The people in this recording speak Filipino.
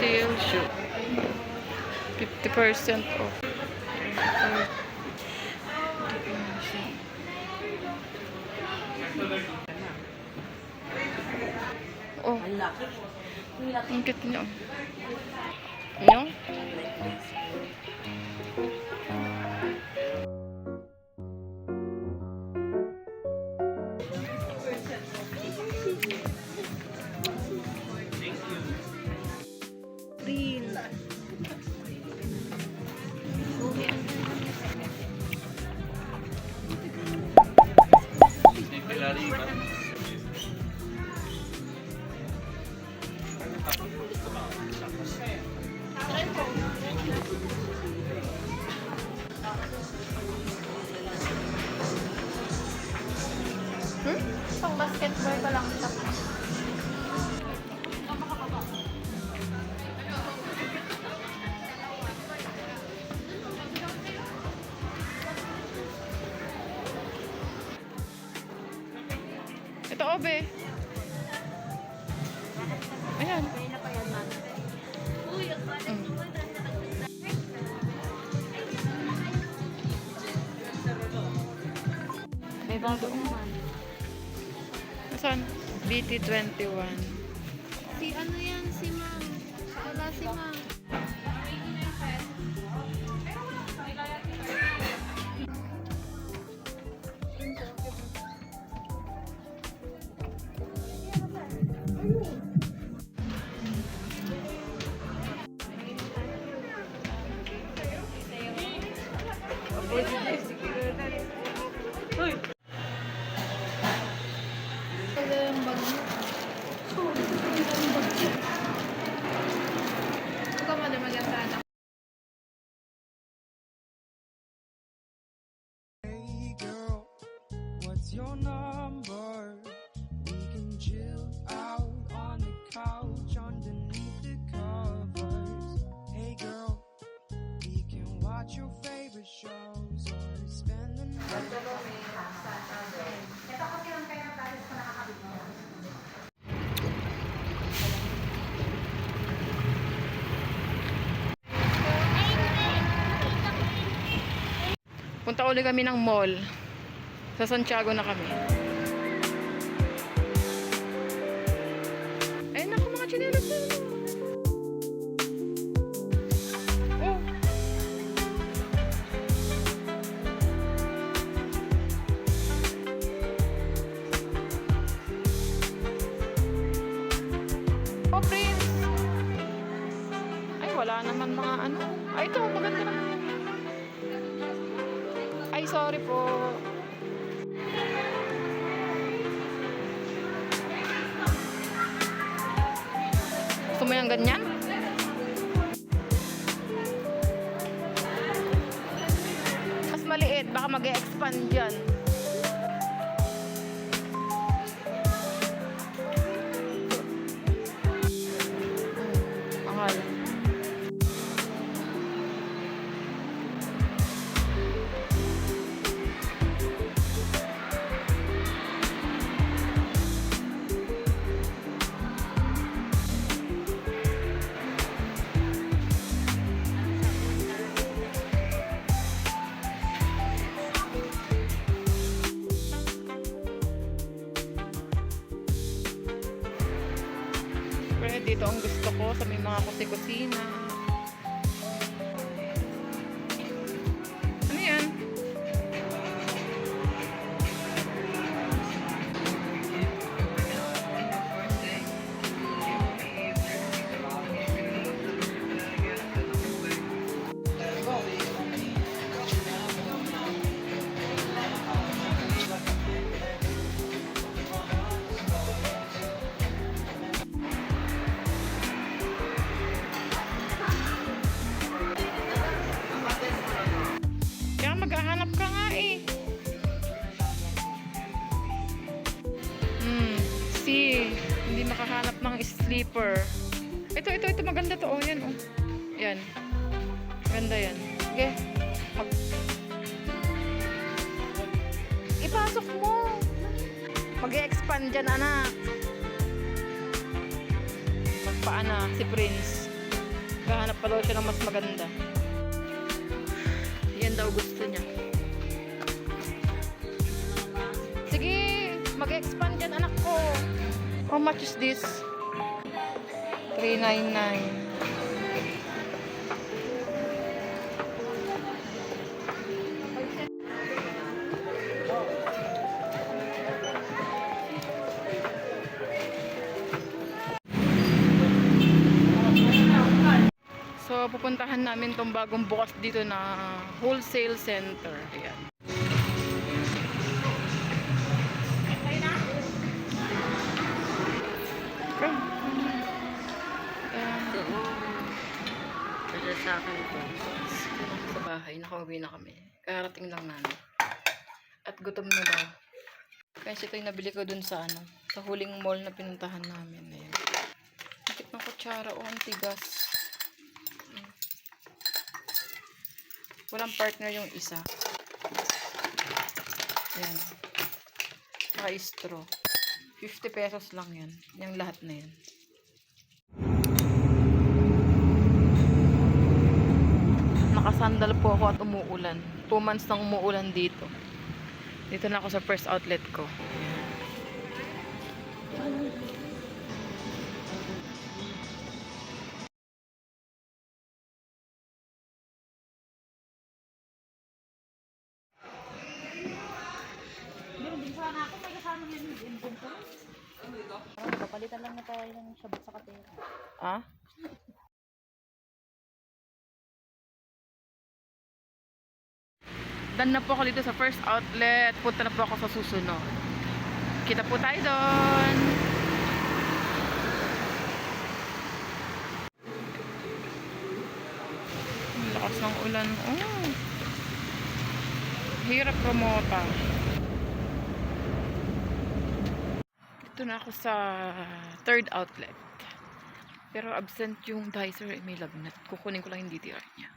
sale shoe. 50% off. Oh, ang cute niyo. Ano? Pang basketball pa lang ito. Ito, Obe. Ayan. May bago naman. Saan? BT21. Si ano yan? Si Ma'am. Wala si Ma'am. Hey girl, what's your number? We can chill out on the couch underneath the covers. Hey girl, we can watch your favorite shows or spend the night. Punta ulit kami ng mall. Sa Santiago na kami. Ay, naku, mga chinelas na. Oh. Oh, Prince. Ay, wala naman mga ano. Ay, ito, maganda naman. Ay, sorry po. Gusto mo yung ganyan? Mas maliit. Baka mag-e-expand yan. Mahal. Pero dito ang gusto ko sa may mga kusina. Ano yan? Kaya maghahanap ka nga eh. See, hindi makahanap ng sleeper. Ito maganda to. Oh, yan oh. Yan. Maganda yan. Sige. Ipasok mo. Mag-e-expand dyan, anak. Magpaana si Prince. Naghahanap pa daw siya ng mas maganda. Yan daw gusto niya. Sige, mag-expand yan anak ko. How much is this? $399. So, pupuntahan namin tong bagong bukas dito na wholesale center. Ayan. Para sa akin ito. Sa bahay, nakauwi na kami. Karating lang namin. At gutom na daw. Kasi ito yung nabili ko dun sa sa huling mall na pinuntahan namin. Ayan. Tikip ng kutsara o antigas. Walang partner yung isa. Ayan. Saka straw. 50 pesos lang yan. Yung lahat na yan. Nakasandal po ako at umuulan. 2 months nang umuulan dito. Dito na ako sa first outlet ko. Papalitan lang na tayo ng sabot sa katera. Ah? Dan na po ako dito sa first outlet. Punta na po ako sa susunod. Kita po tayo doon. Ang lakas ng ulan. Oh. Hirap promota. Dito na ako sa third outlet. Pero absent yung dicer. May lagnat. Kukunin ko lang yung DTR niya.